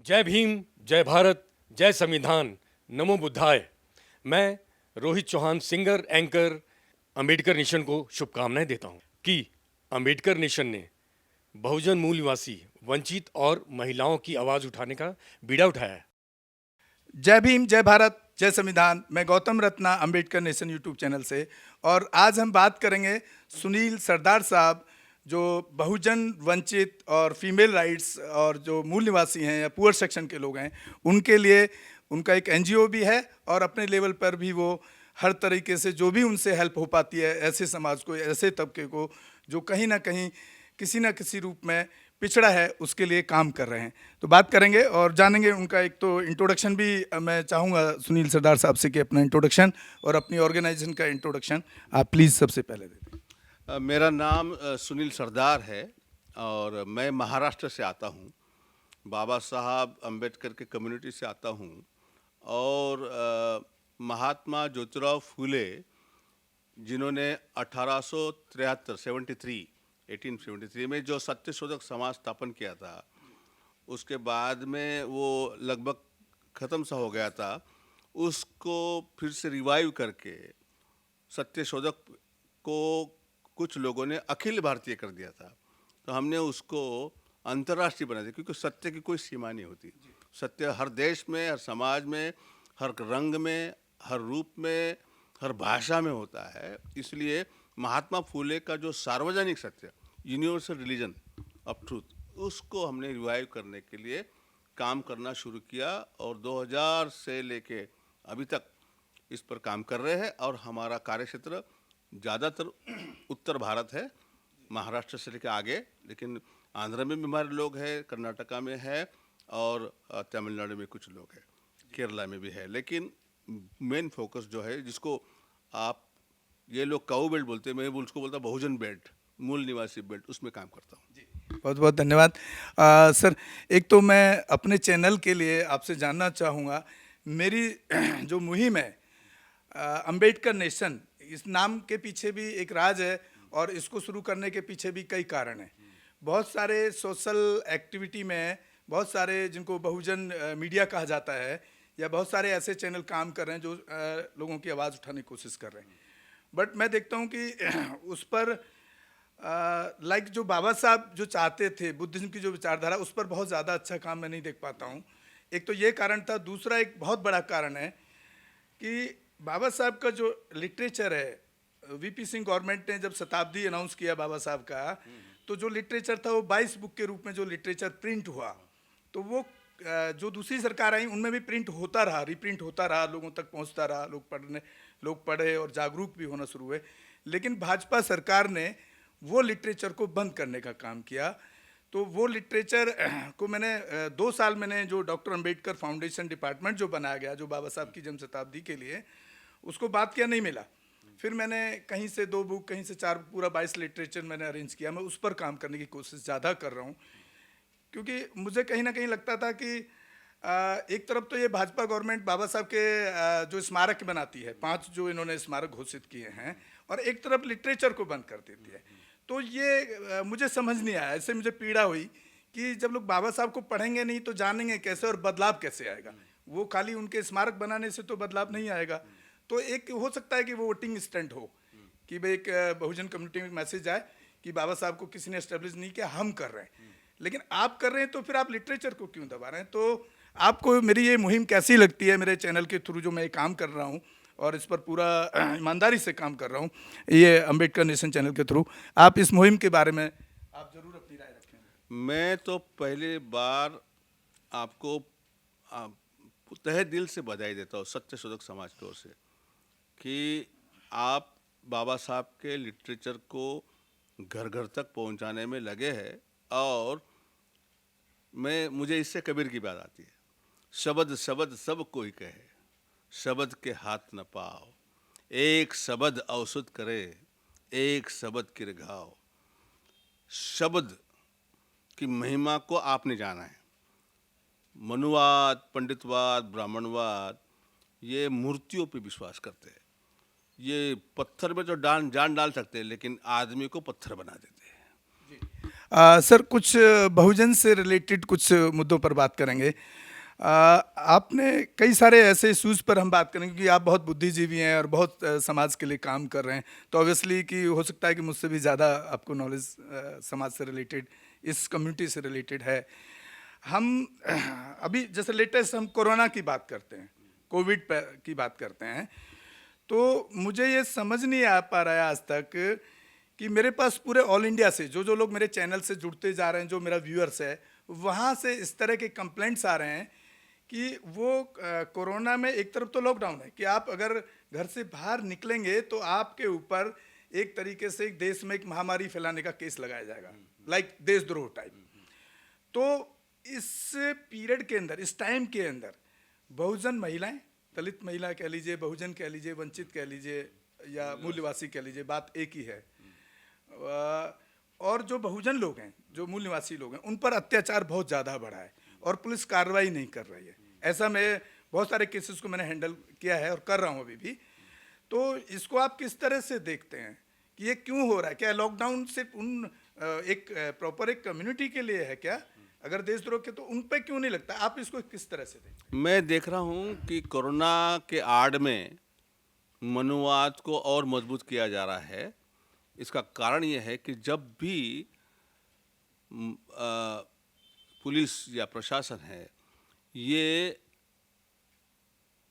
जय भीम, जय भारत, जय संविधान, नमो बुद्धाय। मैं Rohit Chauhan, singer anchor, Ambedkar nation को शुभकामनाएं देता हूं कि अंबेडकर नेशन ने बहुजन मूल निवासी, वंचित और महिलाओं की आवाज उठाने का बीड़ा उठाया है। जय भीम, जय भारत, जय संविधान। मैं Gautam Ratna, Ambedkar nation YouTube channel से। और आज हम बात करेंगे सुनील सरदार साहब, जो बहुजन वंचित और फीमेल राइट्स और जो मूल निवासी हैं या पुअर सेक्शन के लोग हैं, उनके लिए उनका एक एनजीओ भी है और अपने लेवल पर भी वो हर तरीके से जो भी उनसे हेल्प हो पाती है ऐसे समाज को, ऐसे तबके को जो कहीं ना कहीं किसी न किसी रूप में पिछड़ा है, उसके लिए काम कर रहे हैं। तो बात करेंगे और जानेंगे उनका एक तो इंट्रोडक्शन भी मैं चाहूँगा सुनील सरदार साहब से कि अपना इंट्रोडक्शन और अपनी ऑर्गेनाइजेशन का इंट्रोडक्शन आप प्लीज़ सबसे पहले दें। मेरा नाम सुनील सरदार है और मैं महाराष्ट्र से आता हूँ। बाबा साहब अंबेडकर के कम्युनिटी से आता हूँ और महात्मा ज्योतिराव फूले, जिन्होंने 1873 में जो सत्यशोधक समाज स्थापन किया था, उसके बाद में वो लगभग ख़त्म सा हो गया था। उसको फिर से रिवाइव करके सत्यशोधक को कुछ लोगों ने अखिल भारतीय कर दिया था। तो हमने उसको अंतर्राष्ट्रीय बना दिया, क्योंकि सत्य की कोई सीमा नहीं होती। सत्य हर देश में, हर समाज में, हर रंग में, हर रूप में, हर भाषा में होता है। इसलिए महात्मा फूले का जो सार्वजनिक सत्य, यूनिवर्सल रिलीजन ऑफ ट्रूथ, उसको हमने रिवाइव करने के लिए काम करना शुरू किया और 2000 से लेके अभी तक इस पर काम कर रहे हैं। और हमारा कार्यक्षेत्र ज़्यादातर उत्तर भारत है, महाराष्ट्र से लेकर आगे, लेकिन आंध्र में भी हमारे लोग हैं, कर्नाटका में है और तमिलनाडु में कुछ लोग हैं, केरला में भी है। लेकिन मेन फोकस जो है, जिसको आप ये लोग काऊ बेल्ट बोलते हैं, मैं उसको बोलता बहुजन बेल्ट, मूल निवासी बेल्ट, उसमें काम करता हूँ। बहुत बहुत धन्यवाद। सर, एक तो मैं अपने चैनल के लिए आपसे जानना चाहूँगा, मेरी जो मुहिम है अंबेडकर नेशन, इस नाम के पीछे भी एक राज है और इसको शुरू करने के पीछे भी कई कारण हैं। बहुत सारे सोशल एक्टिविटी में बहुत सारे जिनको बहुजन मीडिया कहा जाता है, या बहुत सारे ऐसे चैनल काम कर रहे हैं जो लोगों की आवाज़ उठाने की कोशिश कर रहे हैं। बट मैं देखता हूँ कि उस पर लाइक जो बाबा साहब जो चाहते थे, बुद्धिज्म की जो विचारधारा, उस पर बहुत ज़्यादा अच्छा काम मैं नहीं देख पाता हूँ। एक तो ये कारण था। दूसरा एक बहुत बड़ा कारण है कि बाबा साहब का जो लिटरेचर है, वीपी सिंह गवर्नमेंट ने जब शताब्दी अनाउंस किया बाबा साहब का, तो जो लिटरेचर था वो 22 बुक के रूप में जो लिटरेचर प्रिंट हुआ, तो वो जो दूसरी सरकार आई उनमें भी प्रिंट होता रहा, रिप्रिंट होता रहा, लोगों तक पहुंचता रहा, लोग पढ़े और जागरूक भी होना शुरू हुए। लेकिन भाजपा सरकार ने वो लिटरेचर को बंद करने का काम किया। तो वो लिटरेचर को मैंने 2 साल मैंने जो डॉक्टर अंबेडकर फाउंडेशन डिपार्टमेंट जो बनाया गया, जो बाबा साहब की जन्म शताब्दी के लिए, उसको बात किया नहीं मिला। फिर मैंने कहीं से 2 बुक, कहीं से 4 बुक, पूरा 22 लिटरेचर मैंने अरेंज किया। मैं उस पर काम करने की कोशिश ज़्यादा कर रहा हूँ, क्योंकि मुझे कहीं ना कहीं लगता था कि एक तरफ तो ये भाजपा गवर्नमेंट बाबा साहब के जो स्मारक बनाती है, 5 जो इन्होंने स्मारक घोषित किए हैं, और एक तरफ लिटरेचर को बंद कर देती है। तो ये मुझे समझ नहीं आया। इससे मुझे पीड़ा हुई कि जब लोग बाबा साहब को पढ़ेंगे नहीं तो जानेंगे कैसे और बदलाव कैसे आएगा। वो खाली उनके स्मारक बनाने से तो बदलाव नहीं आएगा। तो एक हो सकता है कि वो वोटिंग स्टंट हो, कि भाई एक बहुजन कम्युनिटी में मैसेज आए कि बाबा साहब को किसी ने एस्टेब्लिश नहीं किया, हम कर रहे हैं। लेकिन आप कर रहे हैं तो फिर आप लिटरेचर को क्यों दबा रहे हैं? तो आपको मेरी ये मुहिम कैसी लगती है? मेरे चैनल के थ्रू जो मैं ये काम कर रहा हूँ और इस पर पूरा ईमानदारी से काम कर रहा हूँ, ये अंबेडकर नेशन चैनल के थ्रू, आप इस मुहिम के बारे में आप जरूर अपनी राय रखें। मैं तो पहली बार आपको तहे दिल से बधाई देता हूँ सत्यशोधक समाज की ओर से, कि आप बाबा साहब के लिटरेचर को घर घर तक पहुंचाने में लगे हैं। और मुझे इससे कबीर की बात आती है, शब्द शब्द सब कोई कहे, शब्द के हाथ न पाओ, एक शब्द औसत करे, एक शब्द किरघाओ। शब्द की महिमा को आपने जाना है। मनुवाद, पंडितवाद, ब्राह्मणवाद, ये मूर्तियों पे विश्वास करते हैं। ये पत्थर में तो जान डाल सकते हैं, लेकिन आदमी को पत्थर बना देते हैं। सर कुछ बहुजन से रिलेटेड कुछ मुद्दों पर बात करेंगे। आपने कई सारे ऐसे इशूज़ पर हम बात करेंगे क्योंकि आप बहुत बुद्धिजीवी हैं और बहुत समाज के लिए काम कर रहे हैं, तो ऑब्वियसली कि हो सकता है कि मुझसे भी ज़्यादा आपको नॉलेज समाज से रिलेटेड, इस कम्युनिटी से रिलेटेड है। हम अभी जैसे लेटेस्ट हम कोरोना की बात करते हैं, कोविड की बात करते हैं, तो मुझे ये समझ नहीं आ पा रहा है आज तक कि मेरे पास पूरे ऑल इंडिया से जो लोग मेरे चैनल से जुड़ते जा रहे हैं, जो मेरा व्यूअर्स है, वहाँ से इस तरह के कंप्लेंट्स आ रहे हैं कि वो कोरोना में एक तरफ तो लॉकडाउन है कि आप अगर घर से बाहर निकलेंगे तो आपके ऊपर एक तरीके से एक देश में एक महामारी फैलाने का केस लगाया जाएगा, लाइक देशद्रोह टाइप। तो इस पीरियड के अंदर, इस टाइम के अंदर बहुजन महिलाएं, दलित महिला कह लीजिए, बहुजन कह लीजिए, वंचित कह लीजिए या मूल्यवासी कह लीजिए, बात एक ही है। और जो बहुजन लोग हैं, जो मूल निवासी लोग हैं, उन पर अत्याचार बहुत ज़्यादा बढ़ा है और पुलिस कार्रवाई नहीं कर रही है। ऐसा मैं बहुत सारे केसेस को मैंने हैंडल किया है और कर रहा हूँ अभी भी। तो इसको आप किस तरह से देखते हैं कि ये क्यों हो रहा है? क्या लॉकडाउन सिर्फ उन एक प्रॉपर एक कम्युनिटी के लिए है क्या? अगर देशद्रोह के, तो उन पे क्यों नहीं लगता? आप इसको किस तरह से देखते हैं? मैं देख रहा हूँ कि कोरोना के आड़ में मनुवाद को और मजबूत किया जा रहा है। इसका कारण ये है कि जब भी पुलिस या प्रशासन है, ये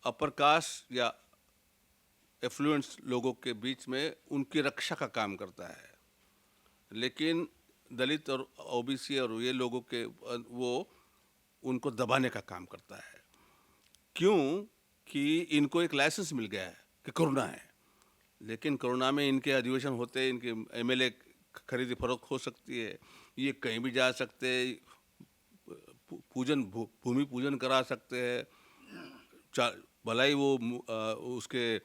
अपर कास्ट या एफ्लुएंस लोगों के बीच में उनकी रक्षा का काम करता है, लेकिन दलित और ओबीसी और ये लोगों के वो उनको दबाने का काम करता है। क्यों? कि इनको एक लाइसेंस मिल गया है कि कोरोना है, लेकिन कोरोना में इनके अधिवेशन होते हैं, इनके एमएलए खरीदी फरोख्त हो सकती है, ये कहीं भी जा सकते हैं, भूमि पूजन करा सकते हैं, भला ही वो उसके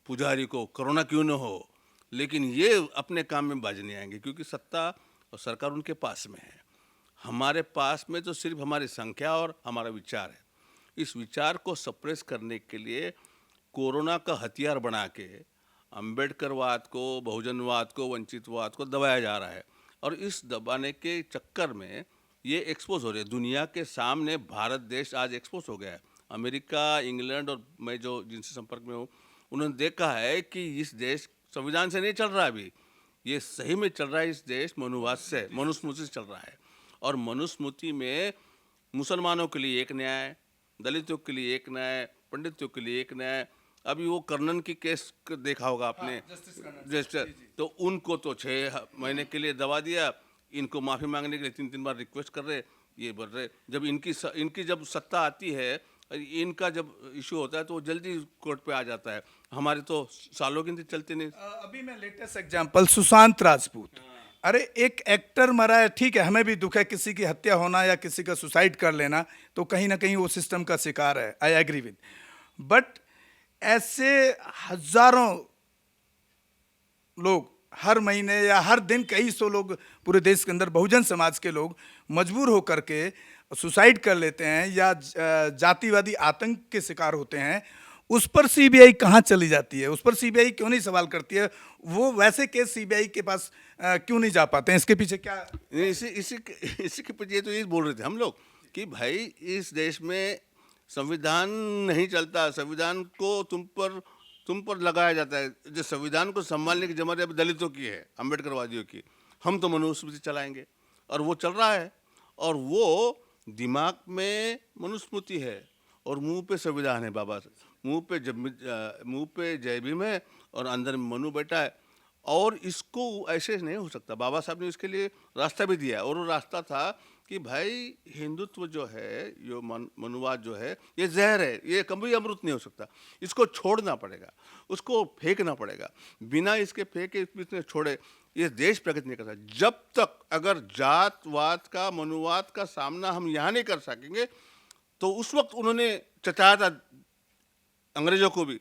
पुजारी को कोरोना क्यों न हो, लेकिन ये अपने काम में बाज नहीं आएंगे क्योंकि सत्ता और सरकार उनके पास में है। हमारे पास में तो सिर्फ हमारी संख्या और हमारा विचार है। इस विचार को सप्रेस करने के लिए कोरोना का हथियार बना के अम्बेडकरवाद को, बहुजनवाद को, वंचितवाद को दबाया जा रहा है और इस दबाने के चक्कर में ये एक्सपोज हो रहे हैं। दुनिया के सामने भारत देश आज एक्सपोज हो गया है। अमेरिका, इंग्लैंड और मैं जो जिनसे संपर्क में हूँ, उन्होंने देखा है कि इस देश संविधान से नहीं चल रहा अभी, ये सही में चल रहा है इस देश मनुवाद से, मनुस्मृति से चल रहा है। और मनुस्मृति में मुसलमानों के लिए एक न्याय, दलितों के लिए एक न्याय, पंडितों के लिए एक न्याय। अभी वो कर्नन की केस देखा होगा आपने, जस्टिस, तो उनको तो 6 महीने के लिए दबा दिया, इनको माफ़ी मांगने के लिए 3-3 बार रिक्वेस्ट कर रहे, ये बढ़ रहे। जब इनकी जब सत्ता आती है, इनका जब इशू होता है तो वो जल्दी कोर्ट पे आ जाता है। हमारे तो सालों की चलते नहीं। अभी मैं लेटेस्ट एग्जांपल सुशांत राजपूत, अरे एक एक्टर मरा है, ठीक है, हमें भी दुख है, किसी की हत्या होना या किसी का सुसाइड कर लेना तो कहीं ना कहीं वो सिस्टम का शिकार है, आई एग्री विद, बट ऐसे हजारों लोग हर महीने या हर दिन कई सौ लोग पूरे देश के अंदर बहुजन समाज के लोग मजबूर होकर के सुसाइड कर लेते हैं या जातिवादी आतंक के शिकार होते हैं। उस पर सीबीआई कहाँ चली जाती है? उस पर सीबीआई क्यों नहीं सवाल करती है? वो वैसे केस सीबीआई के पास क्यों नहीं जा पाते हैं? इसके पीछे क्या? इसी के पीछे ये तो ये बोल रहे थे हम लोग कि भाई इस देश में संविधान नहीं चलता, संविधान को तुम पर लगाया जाता है। जो संविधान को संभालने की जिम्मेदारी अब दलितों की है, अम्बेडकरवादियों की। हम तो मनुस्मृति चलाएंगे और वो चल रहा है, और वो दिमाग में मनुस्मृति है और मुंह पे संविधान है। बाबा मुंह पे जय भीम है और अंदर में मनु बैठा है, और इसको ऐसे नहीं हो सकता। बाबा साहब ने इसके लिए रास्ता भी दिया, और वो रास्ता था कि भाई हिंदुत्व जो है, यो मनुवाद जो है, ये जहर है, ये कभी अमृत नहीं हो सकता, इसको छोड़ना पड़ेगा, उसको फेंकना पड़ेगा। बिना इसके फेंके, इसमें छोड़े, ये देश प्रगति नहीं करता। जब तक अगर जातवाद का, मनुवाद का सामना हम यहाँ नहीं कर सकेंगे, तो उस वक्त उन्होंने चचाया था अंग्रेजों को भी,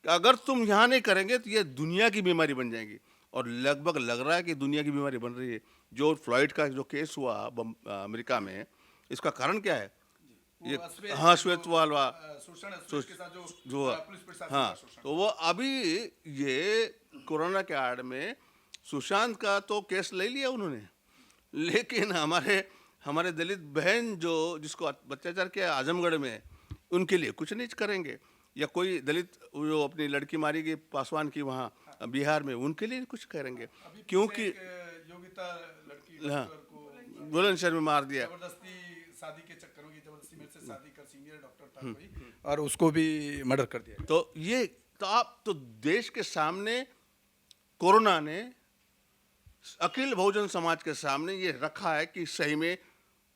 अगर तुम यहाँ नहीं करेंगे तो ये दुनिया की बीमारी बन जाएगी, और लगभग लग रहा है कि दुनिया की बीमारी बन रही है। जो फ्लॉयड का जो केस हुआ अमेरिका में, इसका कारण क्या है? ये हाँ, श्वेत वाला जो, हाँ, तो वो अभी ये कोरोना के आड़ में सुशांत का तो केस ले लिया उन्होंने, लेकिन हमारे हमारे दलित बहन जो जिसको अत्याचार किया आजमगढ़ में, उनके लिए कुछ नहीं करेंगे। या कोई दलित जो अपनी लड़की मारी गई पासवान की वहाँ बिहार में, उनके लिए कुछ करेंगे क्योंकि योगिता लड़की हाँ डॉक्टर को बुलंदशहर में मार दिया। जबरदस्ती शादी के चक्कर में जबरदस्ती मेरे से शादी कर, सीनियर डॉक्टर था कोई, और उसको भी मर्डर कर दिया। तो ये तो आप तो देश के सामने कोरोना ने अखिल बहुजन समाज के सामने ये रखा है कि सही में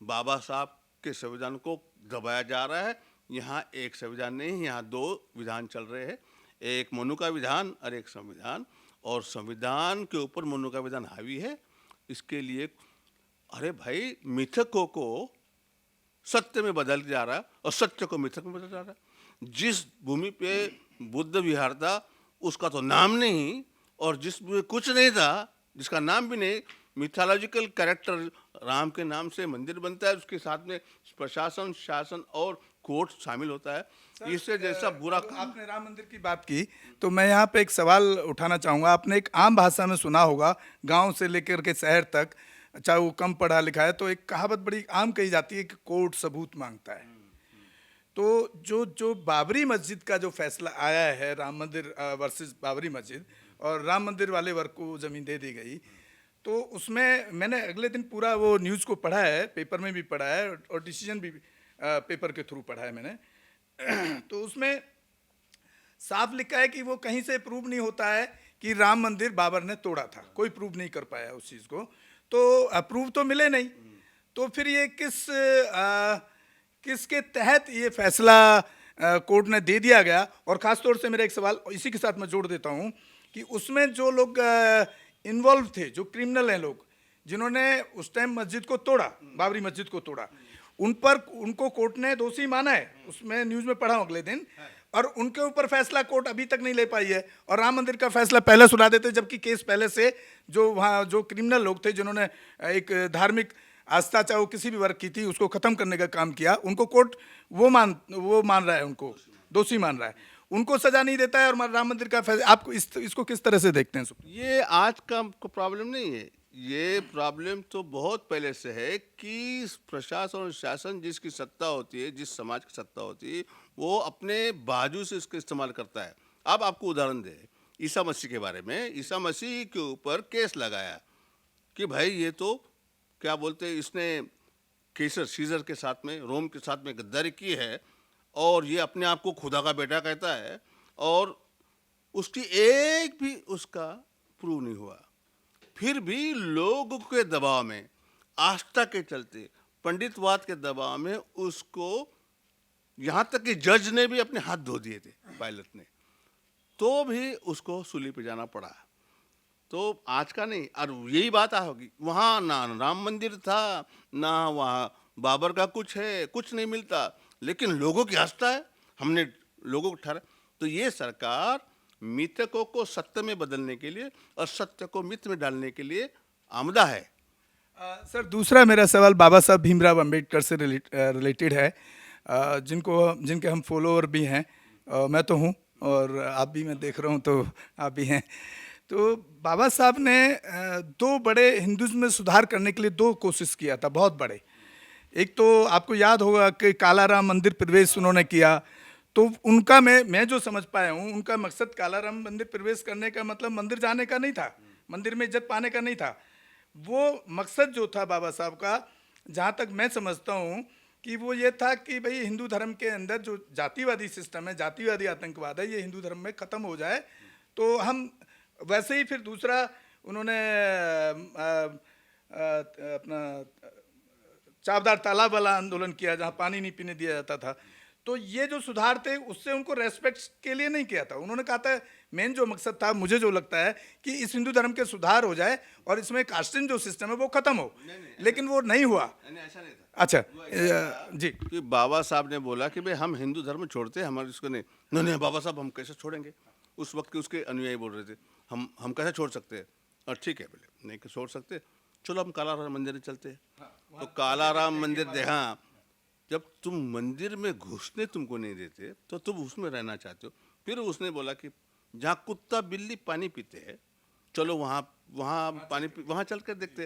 बाबा साहब के संविधान को दबाया जा रहा है। यहाँ एक संविधान नहीं, यहाँ दो विधान चल रहे हैं, एक मनु का विधान और एक संविधान, और संविधान के ऊपर मनु का विधान हावी है। इसके लिए अरे भाई, मिथकों को सत्य में बदल जा रहा है और सत्य को मिथक में बदल जा रहा है। जिस भूमि पे बुद्ध विहार था उसका तो नाम नहीं, और जिसमें कुछ नहीं था, जिसका नाम भी नहीं, मिथोलॉजिकल कैरेक्टर राम के नाम से मंदिर बनता है, उसके साथ में प्रशासन, शासन और कोर्ट शामिल होता है। इससे जैसा बुरा आपने राम मंदिर की बात की तो मैं यहाँ पे एक सवाल उठाना चाहूँगा। आपने एक आम भाषा में सुना होगा, गांव से लेकर के शहर तक, चाहे वो कम पढ़ा लिखा है, तो एक कहावत बड़ी आम कही जाती है कि कोर्ट सबूत मांगता है। तो जो बाबरी मस्जिद का जो फैसला आया है, राम मंदिर वर्सेस बाबरी मस्जिद, और राम मंदिर वाले वर्ग को ज़मीन दे दी गई, तो उसमें मैंने अगले दिन पूरा वो न्यूज़ को पढ़ा है, पेपर में भी पढ़ा है और डिसीजन भी पेपर के थ्रू पढ़ा है मैंने। तो उसमें साफ लिखा है कि वो कहीं से प्रूव नहीं होता है कि राम मंदिर बाबर ने तोड़ा था, कोई प्रूव नहीं कर पाया उस चीज़ को, तो प्रूव तो मिले नहीं। तो फिर ये किसके तहत ये फैसला कोर्ट ने दे दिया गया? और ख़ास तौर से मेरा एक सवाल इसी के साथ मैं जोड़ देता हूँ कि उसमें जो लोग इन्वॉल्व थे, जो क्रिमिनल हैं लोग, जिन्होंने उस टाइम मस्जिद को तोड़ा, बाबरी मस्जिद को तोड़ा, उनको कोर्ट ने दोषी माना है। उसमें न्यूज़ में पढ़ा हूँ अगले दिन, और उनके ऊपर फैसला कोर्ट अभी तक नहीं ले पाई है। और राम मंदिर का फैसला पहले सुना देते, जबकि केस पहले से जो वहाँ जो क्रिमिनल लोग थे, जिन्होंने एक धार्मिक आस्था चाहे वो किसी भी वर्ग की थी, उसको खत्म करने का काम किया, उनको कोर्ट वो मान रहा है, उनको दोषी मान रहा है, उनको सजा नहीं देता है। और राम मंदिर का फैसला आप इसको किस तरह से देखते हैं? ये आज का प्रॉब्लम नहीं है, ये प्रॉब्लम तो बहुत पहले से है कि प्रशासन और शासन जिसकी सत्ता होती है, जिस समाज की सत्ता होती है, वो अपने बाजू से इसका इस्तेमाल करता है। अब आपको उदाहरण दे, ईसा मसीह के बारे में, ईसा मसीह के ऊपर केस लगाया कि भाई ये तो क्या बोलते हैं, इसने सीजर के साथ में, रोम के साथ में गद्दारी की है, और ये अपने आप को खुदा का बेटा कहता है, और उसकी एक भी उसका प्रूव नहीं हुआ। फिर भी लोगों के दबाव में, आस्था के चलते, पंडितवाद के दबाव में उसको, यहाँ तक कि जज ने भी अपने हाथ धो दिए थे, पायलट ने, तो भी उसको सूली पे जाना पड़ा। तो आज का नहीं, और यही बात होगी, वहाँ ना राम मंदिर था, ना वहाँ बाबर का कुछ है, कुछ नहीं मिलता, लेकिन लोगों की आस्था है, हमने लोगों को ठहरा। तो ये सरकार मिथकों को सत्य में बदलने के लिए और सत्य को मिथ में डालने के लिए आमदा है। सर, दूसरा मेरा सवाल बाबा साहब भीमराव अंबेडकर से रिलेटेड है, जिनके हम फॉलोअर भी हैं, मैं तो हूँ और आप भी, मैं देख रहा हूँ तो आप भी हैं। तो बाबा साहब ने दो बड़े हिंदुज़्म में सुधार करने के लिए दो कोशिश किया था, बहुत बड़े। एक तो आपको याद होगा कि काला राम मंदिर प्रवेश उन्होंने किया, तो उनका मैं जो समझ पाया हूँ, उनका मकसद काला राम मंदिर प्रवेश करने का मतलब मंदिर जाने का नहीं था, मंदिर में इज्जत पाने का नहीं था। वो मकसद जो था बाबा साहब का, जहाँ तक मैं समझता हूँ कि वो ये था कि भाई हिंदू धर्म के अंदर जो जातिवादी सिस्टम है, जातिवादी आतंकवाद है, ये हिंदू धर्म में ख़त्म हो जाए। तो हम वैसे ही फिर दूसरा उन्होंने अपना चावदार तालाब वाला आंदोलन किया, जहाँ पानी नहीं पीने दिया जाता था। तो ये जो सुधार थे, उससे उनको रेस्पेक्ट के लिए नहीं किया था। उन्होंने कहा था मेन जो मकसद था, मुझे जो लगता है कि इस हिंदू धर्म के सुधार हो जाए और इसमें कास्टिंग जो सिस्टम है वो खत्म हो, लेकिन वो नहीं हुआ। ऐसा नहीं था। अच्छा जी, कि बाबा साहब ने बोला कि भाई हम हिंदू धर्म छोड़ते हैं, हमारे इसको नहीं नहीं बाबा साहब हम कैसे छोड़ेंगे। उस वक्त के उसके अनुयायी बोल रहे थे हम कैसे छोड़ सकते हैं। और ठीक है, बोले नहीं छोड़ सकते, चलो हम काला राम मंदिर चलते हैं। तो काला राम मंदिर हाँ, जब तुम मंदिर में घुसने तुमको नहीं देते तो तुम उसमें रहना चाहते हो। फिर उसने बोला कि जहाँ कुत्ता बिल्ली पानी पीते हैं, चलो वहाँ वहाँ पानी वहाँ चल कर देखते।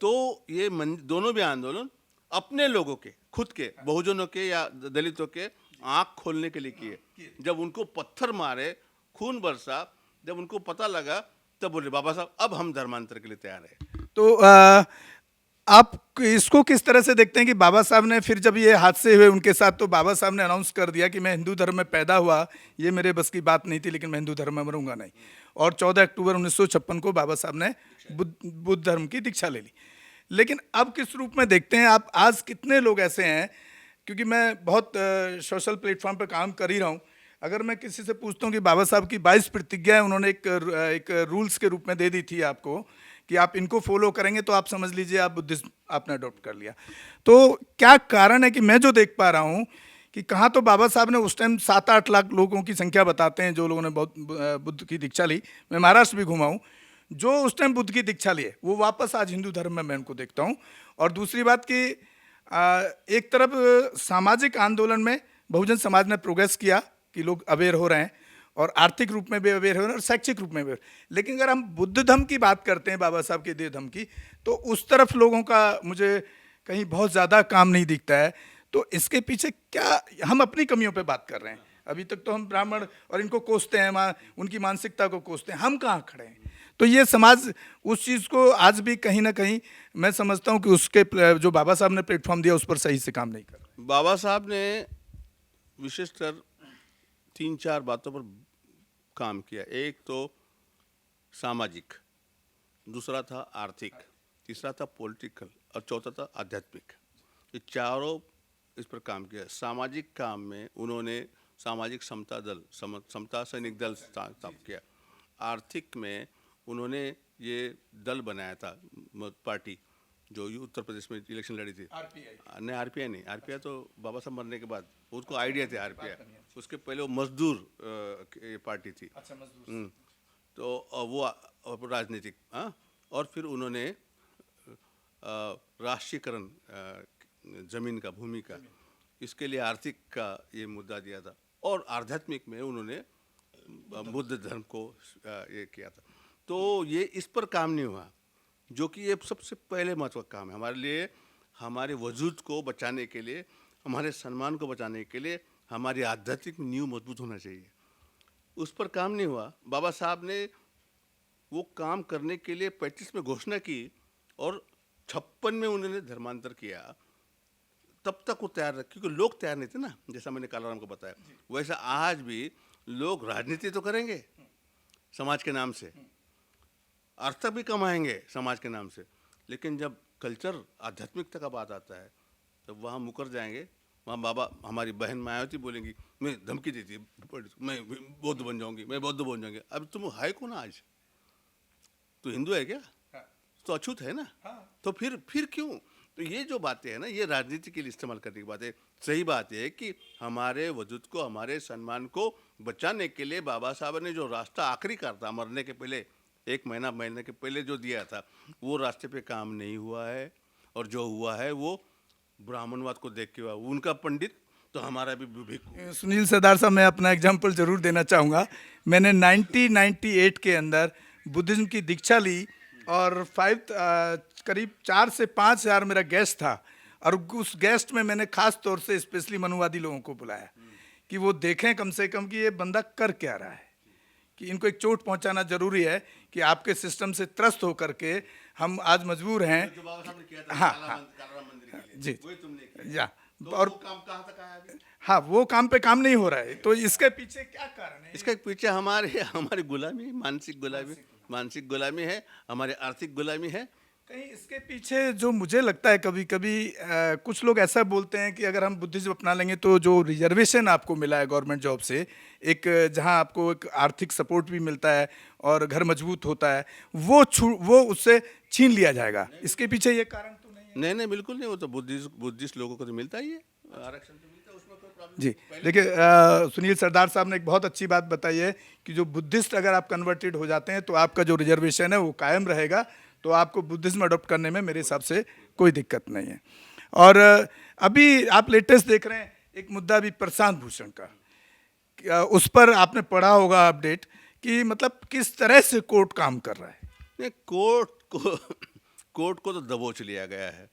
तो ये दोनों भी आंदोलन अपने लोगों के, खुद के, बहुजनों के या दलितों के आँख खोलने के लिए किए। जब उनको पत्थर मारे, खून बरसा, जब उनको पता लगा, तब बोले बाबा साहब अब हम धर्मांतर के लिए तैयार हैं। तो आप इसको किस तरह से देखते हैं कि बाबा साहब ने फिर जब ये हादसे हुए उनके साथ, तो बाबा साहब ने अनाउंस कर दिया कि मैं हिंदू धर्म में पैदा हुआ, ये मेरे बस की बात नहीं थी, लेकिन मैं हिंदू धर्म में मरूंगा नहीं। और 14 अक्टूबर 1956 को बाबा साहब ने बुद्ध धर्म की दीक्षा ले ली। लेकिन अब किस रूप में देखते हैं आप? आज कितने लोग ऐसे हैं, क्योंकि मैं बहुत सोशल प्लेटफॉर्म पर काम कर ही रहा हूँ, अगर मैं किसी से पूछता हूँ कि बाबा साहब की 22 प्रतिज्ञाएं उन्होंने एक रूल्स के रूप में दे दी थी आपको कि आप इनको फॉलो करेंगे तो आप समझ लीजिए आप बुद्धिज्म आपने अडॉप्ट कर लिया। तो क्या कारण है कि मैं जो देख पा रहा हूँ कि कहाँ तो बाबा साहब ने उस टाइम 7-8 लाख लोगों की संख्या बताते हैं जो लोगों ने बुद्ध की दीक्षा ली। मैं महाराष्ट्र भी घुमा हूँ, जो उस टाइम बुद्ध की दीक्षा लिए वो वापस आज हिंदू धर्म में मैं उनको देखता हूँ। और दूसरी बात कि एक तरफ सामाजिक आंदोलन में बहुजन समाज ने प्रोग्रेस किया कि लोग अवेयर हो रहे हैं, और आर्थिक रूप में भी अवेयर हो रहे हैं और शैक्षिक रूप में भी। लेकिन अगर हम बुद्ध धम्म की बात करते हैं, बाबा साहब के देह धम्म की, तो उस तरफ लोगों का मुझे कहीं बहुत ज़्यादा काम नहीं दिखता है। तो इसके पीछे क्या, हम अपनी कमियों पे बात कर रहे हैं। अभी तक तो हम ब्राह्मण और इनको कोसते हैं, उनकी मानसिकता को कोसते हैं, हम कहाँ खड़े हैं? तो ये समाज उस चीज़ को आज भी कहीं ना कहीं मैं समझता हूँ कि उसके जो बाबा साहब ने प्लेटफॉर्म दिया उस पर सही से काम नहीं कर। बाबा साहब ने विशेषकर 3-4 बातों पर काम किया। एक तो सामाजिक, दूसरा था आर्थिक, तीसरा था पॉलिटिकल और चौथा था आध्यात्मिक। ये चारों इस पर काम किया। सामाजिक काम में उन्होंने सामाजिक समता दल, समता सैनिक दल स्थापित किया। आर्थिक में उन्होंने ये दल बनाया था, पार्टी जो उत्तर प्रदेश में इलेक्शन लड़ी थी। नहीं, आरपीआई नहीं, आरपीआई तो बाबा साहब मरने के बाद उसको आइडिया थे आरपीआई। उसके पहले वो मजदूर पार्टी थी। अच्छा, मजदूर। तो वो राजनीतिक, हाँ। और फिर उन्होंने राष्ट्रीयकरण जमीन का, भूमि का, इसके लिए आर्थिक का ये मुद्दा दिया था। और आध्यात्मिक में उन्होंने बुद्ध धर्म को ये किया था। तो ये इस पर काम नहीं हुआ, जो कि ये सबसे पहले महत्व का काम है हमारे लिए। हमारे वजूद को बचाने के लिए, हमारे सम्मान को बचाने के लिए हमारी आध्यात्मिक नींव मजबूत होना चाहिए। उस पर काम नहीं हुआ। बाबा साहब ने वो काम करने के लिए 35 में घोषणा की और 56 में उन्होंने धर्मांतर किया। तब तक वो तैयार रहे, क्योंकि लोग तैयार नहीं थे ना। जैसा मैंने कालाराम को बताया, वैसा आज भी लोग राजनीति तो करेंगे समाज के नाम से, अर्थ भी कमाएंगे समाज के नाम से, लेकिन जब कल्चर, आध्यात्मिकता का बात आता है तब वहाँ मुकर जाएंगे। वहाँ बाबा, हमारी बहन मायावती बोलेंगी, मैं धमकी देती, मैं बौद्ध बन जाऊंगी, मैं बौद्ध बन जाऊंगी। अब तुम है कौन आज? तो हिंदू है क्या? तो अछूत है ना। तो फिर क्यों? तो ये जो बातें हैं ना, ये राजनीति के लिए इस्तेमाल करने की बात है। सही बात है कि हमारे वजूद को, हमारे सम्मान को बचाने के लिए बाबा साहब ने जो रास्ता आखिरी कर था, मरने के पहले महीने के पहले जो दिया था, वो रास्ते पे काम नहीं हुआ है। और जो हुआ है वो ब्राह्मणवाद को देख के हुआ। उनका पंडित तो हमारा भी सुनील सरदार साहब, मैं अपना एग्जाम्पल जरूर देना चाहूँगा। मैंने 1998 के अंदर बुद्धिज्म की दीक्षा ली और करीब 4 से 5 हज़ार मेरा गेस्ट था। और उस गेस्ट में मैंने खास तौर से स्पेशली मनुवादी लोगों को बुलाया कि वो देखें कम से कम कि ये बंदा कर क्या रहा है, कि इनको एक चोट पहुंचाना जरूरी है कि आपके सिस्टम से त्रस्त होकर के हम आज मजबूर हैं। जो बाबा साहब ने किया था, हाँ जी, वही तुमने किया। या तो और वो काम कहाँ तक आया अभी? हाँ, वो काम पे काम नहीं हो रहा है। तो इसके पीछे क्या कारण है? इसके पीछे हमारी गुलामी, मानसिक गुलामी है, हमारी आर्थिक गुलामी है। कहीं इसके पीछे जो मुझे लगता है, कभी कभी कुछ लोग ऐसा बोलते हैं कि अगर हम बुद्धिज्म अपना लेंगे तो जो रिजर्वेशन आपको मिला है गवर्नमेंट जॉब से, एक जहां आपको एक आर्थिक सपोर्ट भी मिलता है और घर मजबूत होता है, वो उससे छीन लिया जाएगा। इसके पीछे ये कारण तो नहीं है? नहीं, बिल्कुल नहीं। वो तो बुद्धिस्ट लोगों को तो मिलता ही है, आरक्षण तो मिलता है, उसमें कोई प्रॉब्लम जी। देखिए, सुनील सरदार साहब ने एक बहुत अच्छी बात बताई है कि जो बुद्धिस्ट अगर आप कन्वर्टेड हो जाते हैं तो आपका जो रिजर्वेशन है वो कायम रहेगा। तो आपको बुद्धिज्म अडॉप्ट करने में मेरे हिसाब से कोई दिक्कत नहीं है। और अभी आप लेटेस्ट देख रहे हैं एक मुद्दा भी प्रशांत भूषण का, उस पर आपने पढ़ा होगा अपडेट कि मतलब किस तरह से कोर्ट काम कर रहा है? नहीं, कोर्ट को तो दबोच लिया गया है।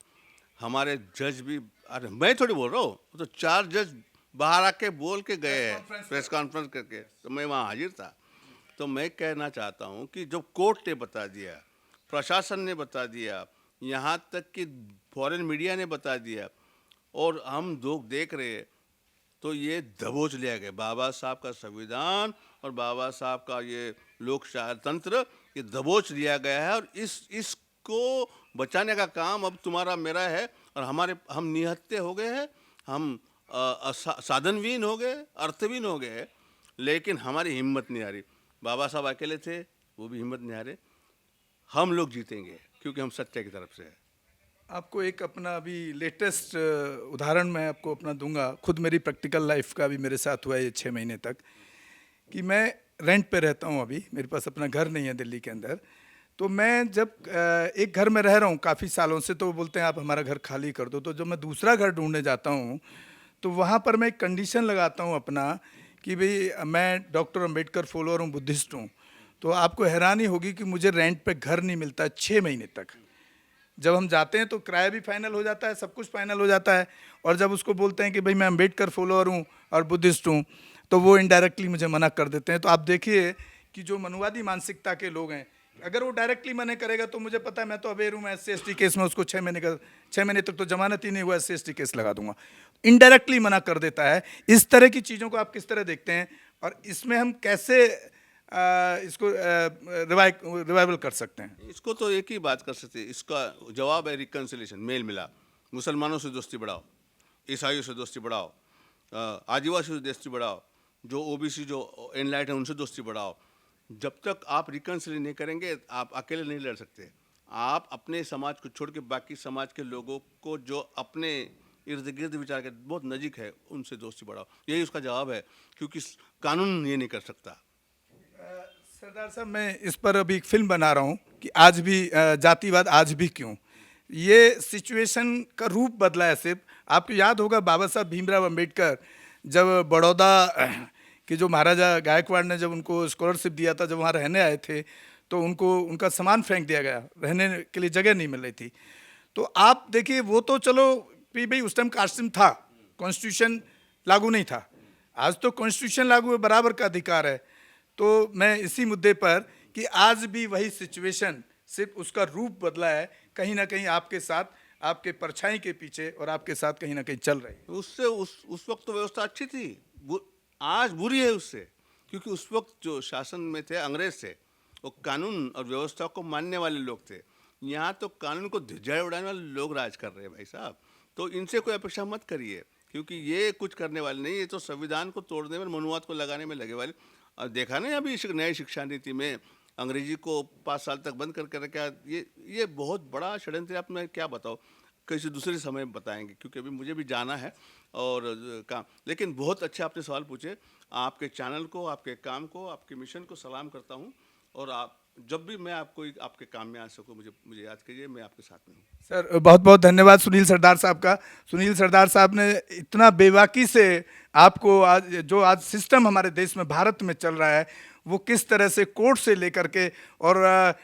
हमारे जज भी, अरे मैं थोड़ी बोल रहा हूँ, वो तो 4 जज बाहर आके बोल के गए हैं प्रेस कॉन्फ्रेंस करके, तो मैं वहाँ हाजिर था। तो मैं कहना चाहता हूँ कि जो कोर्ट ने बता दिया, प्रशासन ने बता दिया, यहाँ तक कि फॉरेन मीडिया ने बता दिया और हम लोग देख रहे हैं, तो ये दबोच लिया गया। बाबा साहब का संविधान और बाबा साहब का ये लोकशाही तंत्र, ये दबोच लिया गया है और इसको बचाने का काम अब तुम्हारा मेरा है। और हम निहत्ते हो गए हैं, हम साधनहीन हो गए, अर्थहीन हो गए, लेकिन हमारी हिम्मत नहीं आ रही। बाबा साहब अकेले थे, वो भी हिम्मत नहीं आ रहे। हम लोग जीतेंगे क्योंकि हम सत्य की तरफ से हैं। आपको एक अपना अभी लेटेस्ट उदाहरण मैं आपको अपना दूंगा। खुद मेरी प्रैक्टिकल लाइफ का भी मेरे साथ हुआ है ये 6 महीने तक, कि मैं रेंट पे रहता हूँ। अभी मेरे पास अपना घर नहीं है दिल्ली के अंदर। तो मैं जब एक घर में रह रहा हूँ काफ़ी सालों से, तो वो बोलते हैं आप हमारा घर खाली कर दो। तो जब मैं दूसरा घर ढूंढने जाता हूँ तो वहाँ पर मैं एक कंडीशन लगाता हूँ अपना कि भाई मैं डॉक्टर अम्बेडकर फॉलोअर हूँ, बुद्धिस्ट हूँ। तो आपको हैरानी होगी कि मुझे रेंट पे घर नहीं मिलता 6 महीने तक। जब हम जाते हैं तो किराया भी फाइनल हो जाता है, सब कुछ फाइनल हो जाता है, और जब उसको बोलते हैं कि भाई मैं अम्बेडकर फॉलोअर हूँ और बुद्धिस्ट हूँ, तो वो इनडायरेक्टली मुझे मना कर देते हैं। तो आप देखिए कि जो मनुवादी मानसिकता के लोग हैं, अगर वो डायरेक्टली मना करेगा तो मुझे पता है मैं तो अवेयर हूँ, मैं SC/ST केस में उसको 6 महीने तक तो जमानत ही नहीं हुआ, SC/ST केस लगा दूंगा। इनडायरेक्टली मना कर देता है। इस तरह की चीज़ों को आप किस तरह देखते हैं और इसमें हम कैसे इसको रिवाइवल कर सकते हैं? इसको तो एक ही बात कर सकते हैं, इसका जवाब है रिकन्सिलेशन, मेल मिलाप। मुसलमानों से दोस्ती बढ़ाओ, ईसाइयों से दोस्ती बढ़ाओ, आदिवासियों से दोस्ती बढ़ाओ, जो OBC जो एनलाइट है उनसे दोस्ती बढ़ाओ। जब तक आप रिकन्सिलेशन नहीं करेंगे, आप अकेले नहीं लड़ सकते। आप अपने समाज को छोड़ के बाकी समाज के लोगों को जो अपने इर्द गिर्द विचार के बहुत नज़दीक है, उनसे दोस्ती बढ़ाओ। यही उसका जवाब है, क्योंकि कानून ये नहीं कर सकता। सरदार साहब, मैं इस पर अभी एक फिल्म बना रहा हूँ कि आज भी जातिवाद आज भी क्यों। ये सिचुएशन का रूप बदला है सिर्फ। आपको याद होगा बाबा साहब भीमराव अंबेडकर जब बड़ौदा के जो महाराजा गायकवाड़ ने जब उनको स्कॉलरशिप दिया था, जब वहाँ रहने आए थे तो उनको उनका सामान फेंक दिया गया, रहने के लिए जगह नहीं मिल रही थी। तो आप देखिए, वो तो चलो भाई उस टाइम कास्टिज्म था, कॉन्स्टिट्यूशन लागू नहीं था। आज तो कॉन्स्टिट्यूशन लागू है, बराबर का अधिकार है। तो मैं इसी मुद्दे पर कि आज भी वही सिचुएशन, सिर्फ उसका रूप बदला है, कहीं ना कहीं आपके साथ, आपके परछाई के पीछे और आपके साथ कहीं ना कहीं चल रही है। उससे उस वक्त तो व्यवस्था अच्छी थी, आज बुरी है उससे, क्योंकि उस वक्त जो शासन में थे अंग्रेज थे, वो कानून और व्यवस्था को मानने वाले लोग थे। यहाँ तो कानून को धिजाए उड़ाने वाले लोग राज कर रहे हैं भाई साहब। तो इनसे कोई अपेक्षा मत करिए, क्योंकि ये कुछ करने वाले नहीं, ये तो संविधान को तोड़ने में, मनुवाद को लगाने में लगे वाले। और देखा नहीं अभी नई शिक्षा नीति में अंग्रेजी को 5 साल तक बंद करके रखा। ये बहुत बड़ा षड्यंत्र। आप मैं क्या बताओ, किसी दूसरे समय में बताएंगे, क्योंकि अभी मुझे भी जाना है और काम। लेकिन बहुत अच्छे आपने सवाल पूछे। आपके चैनल को, आपके काम को, आपके मिशन को सलाम करता हूँ। और आप जब भी मैं आपके काम में आ सकूँ, मुझे याद कीजिए, मैं आपके साथ में हूँ। सर बहुत बहुत धन्यवाद सुनील सरदार साहब का। सुनील सरदार साहब ने इतना बेबाकी से आपको आज सिस्टम हमारे देश में, भारत में चल रहा है, वो किस तरह से कोर्ट से लेकर के और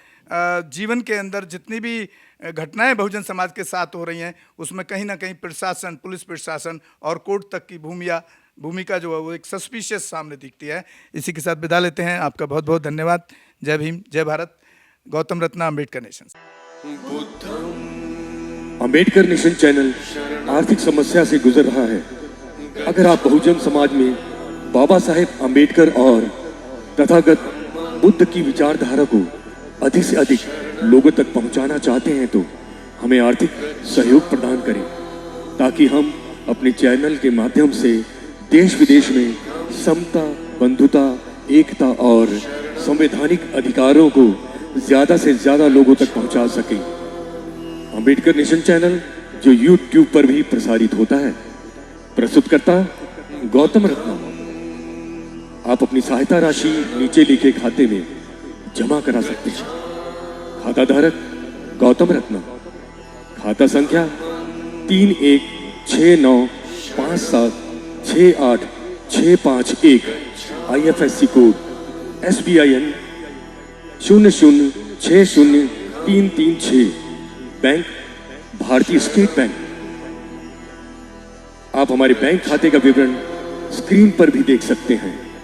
जीवन के अंदर जितनी भी घटनाएं बहुजन समाज के साथ हो रही हैं, उसमें कहीं ना कहीं प्रशासन, पुलिस प्रशासन और कोर्ट तक की भूमिका जो है वो एक सस्पिशियस सामने दिखती है। इसी के साथ विदा लेते हैं। आपका बहुत बहुत धन्यवाद। जय भीम, जय Bharat. Gautam Ratna, Ambedkar nation. Ambedkar nation channel आर्थिक समस्या से गुजर रहा है। अगर आप बहुजन समाज में बाबा साहेब अम्बेडकर और तथागत बुद्ध की विचारधारा को अधिक से अधिक लोगों तक पहुंचाना चाहते हैं, तो हमें आर्थिक सहयोग प्रदान करें, ताकि हम अपने चैनल के माध्यम से देश विदेश में समता, बंधुता, एकता और संवैधानिक अधिकारों को ज्यादा से ज्यादा लोगों तक पहुंचा सकें। अम्बेडकर नेशन चैनल जो YouTube पर भी प्रसारित होता है, प्रस्तुतकर्ता गौतम रत्ना। आप अपनी सहायता राशि नीचे लिखे खाते में जमा करा सकते हैं। खाता धारक गौतम रत्ना। खाता संख्या 3169576865 1। IFSC कोड SBIN 00603336, बैंक भारतीय स्टेट बैंक। आप हमारे बैंक खाते का विवरण स्क्रीन पर भी देख सकते हैं।